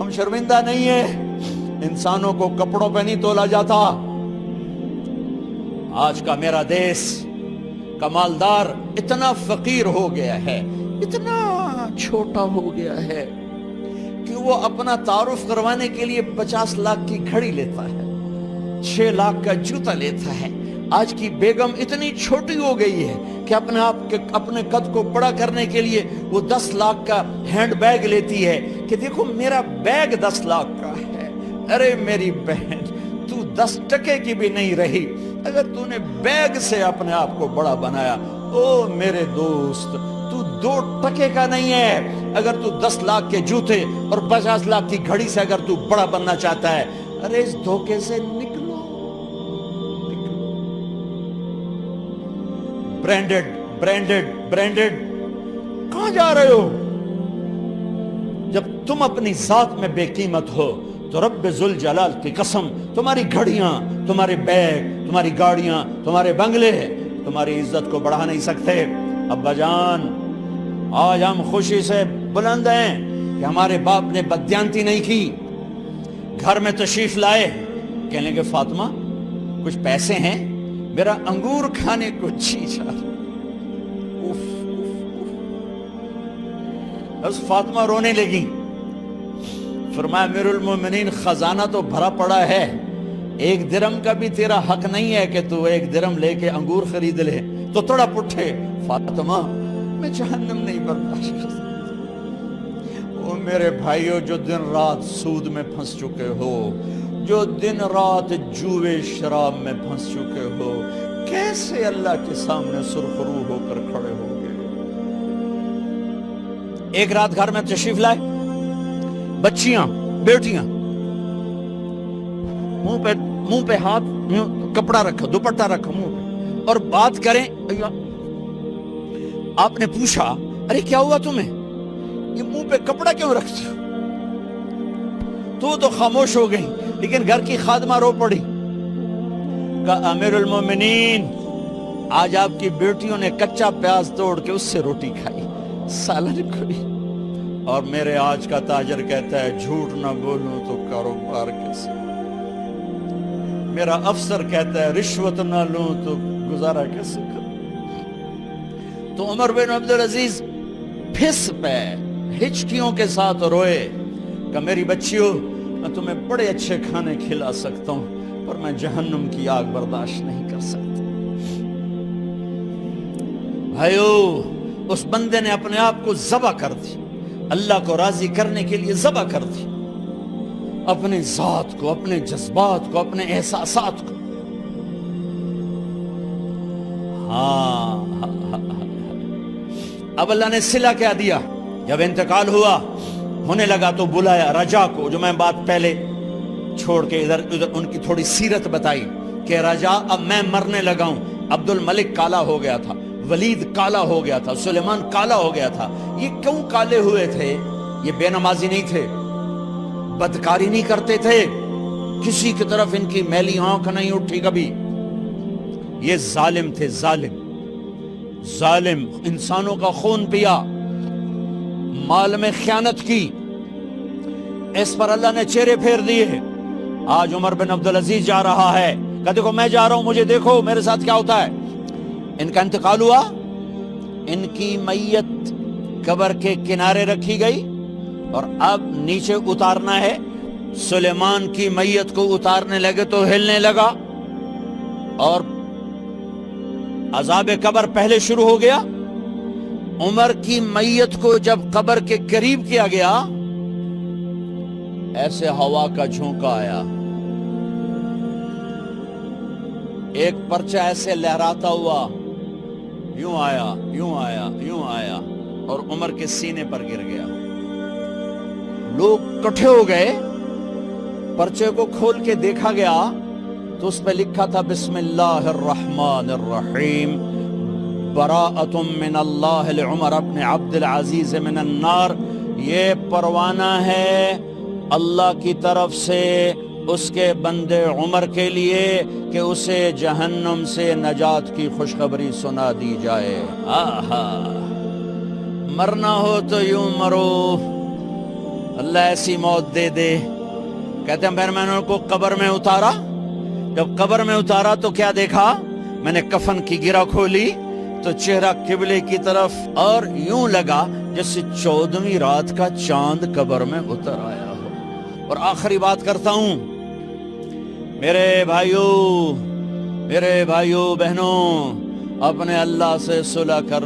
ہم شرمندہ نہیں ہیں، انسانوں کو کپڑوں پہ نہیں تولا جاتا۔ آج کا میرا دیس کا مالدار اتنا فقیر ہو گیا ہے، اتنا چھوٹا ہو گیا ہے کہ وہ اپنا تعارف کروانے کے لیے 50 لاکھ کی گھڑی لیتا ہے، 6 لاکھ کا جوتا لیتا ہے۔ آج کی بیگم اتنی چھوٹی ہو گئی ہے کہ اپنے قد کو بڑا کرنے کے لیے وہ 10 لاکھ کا ہینڈ بیگ لیتی ہے کہ دیکھو میرا بیگ 10 لاکھ کا ہے۔ ارے میری بہن، تو 10 ٹکے کی بھی نہیں رہی اگر تو نے بیگ سے اپنے آپ کو بڑا بنایا۔ او میرے دوست، تو 2 ٹکے کا نہیں ہے اگر تو 10 لاکھ کے جوتے اور 50 لاکھ کی گھڑی سے اگر تو بڑا بننا چاہتا ہے۔ ارے اس دھوکے سے نکلو۔ برینڈڈ برینڈڈ برینڈڈ، کہاں جا رہے ہو؟ جب تم اپنی ذات میں بے قیمت ہو تو رب ذوالجلال کی قسم، تمہاری گھڑیاں، تمہارے بیگ، تمہاری گاڑیاں، تمہارے بنگلے تمہاری عزت کو بڑھا نہیں سکتے۔ ابا جان، آج ہم خوشی سے بلند ہیں کہ ہمارے باپ نے بددیانتی نہیں کی۔ گھر میں تشریف لائے، کہنے لگے فاطمہ کچھ پیسے ہیں؟ میرا انگور کھانے کو جی چاہ رہا۔ بس فاطمہ رونے لگی۔ فرمایا امیر المومنین، خزانہ تو بھرا پڑا ہے، 1 درم کا بھی تیرا حق نہیں ہے کہ تو 1 درم لے کے انگور خرید لے۔ تو تڑپ اٹھے، فاطمہ میں جہنم نہیں برداشت کر سکتا۔ او میرے بھائیو، جو دن رات سود میں پھنس چکے ہو، جو دن رات جوے شراب میں پھنس چکے ہو، کیسے اللہ کے سامنے سرخرو ہو کر کھڑے ہو گے؟ ایک رات گھر میں تشریف لائے، بچیاں، بیٹیاں، منہ پہ ہاتھ، کپڑا رکھا، دوپٹہ رکھا منہ پہ، اور بات کریں۔ آپ نے پوچھا ارے کیا ہوا تمہیں، یہ منہ پہ کپڑا کیوں رکھتے ہو؟ تو خاموش ہو گئی، لیکن گھر کی خادمہ رو پڑی۔ کہا امیر المومنین، آج آپ کی بیٹیوں نے کچا پیاز توڑ کے اس سے روٹی کھائی، سالن کھائی، اور میرے آج کا تاجر کہتا ہے جھوٹ نہ بولوں تو کاروبار کیسے؟ میرا افسر کہتا ہے رشوت نہ لوں تو گزارا کیسے کروں؟ تو عمر بن عبدالعزیز پھس پہ ہچکیوں کے ساتھ روئے کہ میری بچیوں، میں تمہیں بڑے اچھے کھانے کھلا سکتا ہوں پر میں جہنم کی آگ برداشت نہیں کر سکتا۔ بھائیو، اس بندے نے اپنے آپ کو ذبح کر دی، اللہ کو راضی کرنے کے لیے ذبح کر دی، اپنے ذات کو، اپنے جذبات کو، اپنے احساسات کو۔ اب اللہ نے صلہ کیا دیا؟ جب انتقال ہوا، ہونے لگا تو بلایا رجا کو، جو میں بات پہلے چھوڑ کے ادھر ان کی تھوڑی سیرت بتائی کہ رجا اب میں مرنے لگا ہوں۔ عبد الملک کالا ہو گیا تھا، ولید کالا ہو گیا تھا، سلیمان کالا ہو گیا تھا۔ یہ کیوں کالے ہوئے تھے؟ یہ بے نمازی نہیں تھے، بدکاری نہیں کرتے تھے، کسی کی طرف ان کی میلی آنکھ نہیں اٹھی کبھی۔ یہ ظالم تھے، ظالم، انسانوں کا خون پیا، مال میں خیانت کی، اس پر اللہ نے چہرے پھیر دیے۔ آج عمر بن عبدالعزیز جا رہا ہے کہ دیکھو میں جا رہا ہوں، مجھے دیکھو میرے ساتھ کیا ہوتا ہے۔ ان کا انتقال ہوا، ان کی میت قبر کے کنارے رکھی گئی اور اب نیچے اتارنا ہے۔ سلیمان کی میت کو اتارنے لگے تو ہلنے لگا اور عذاب قبر پہلے شروع ہو گیا۔ عمر کی میت کو جب قبر کے قریب کیا گیا، ایسے ہوا کا جھونکا آیا، ایک پرچہ ایسے لہراتا ہوا، یوں آیا، یوں آیا، یوں آیا، اور عمر کے سینے پر گر گیا۔ لوگ کٹھے ہو گئے، پرچے کو کھول کے دیکھا گیا تو اس پہ لکھا تھا بسم اللہ الرحمن الرحیم، براءۃ من اللہ لعمر بن عبد العزیز من النار۔ یہ پروانہ ہے اللہ کی طرف سے اس کے بندے عمر کے لیے کہ اسے جہنم سے نجات کی خوشخبری سنا دی جائے۔ آہا، مرنا ہو تو یوں مرو، اللہ ایسی موت دے دے. کہتے ہیں پھر میں نے ان کو قبر میں اتارا. جب قبر میں اتارا تو کیا دیکھا؟ میں نے کفن کی گرہ کھولی تو چہرہ قبلے کی طرف، اور یوں لگا جیسے 14ویں رات کا چاند قبر میں اتر آیا ہو. اور آخری بات کرتا ہوں، میرے بھائیوں بہنوں، اپنے اللہ سے صلح کر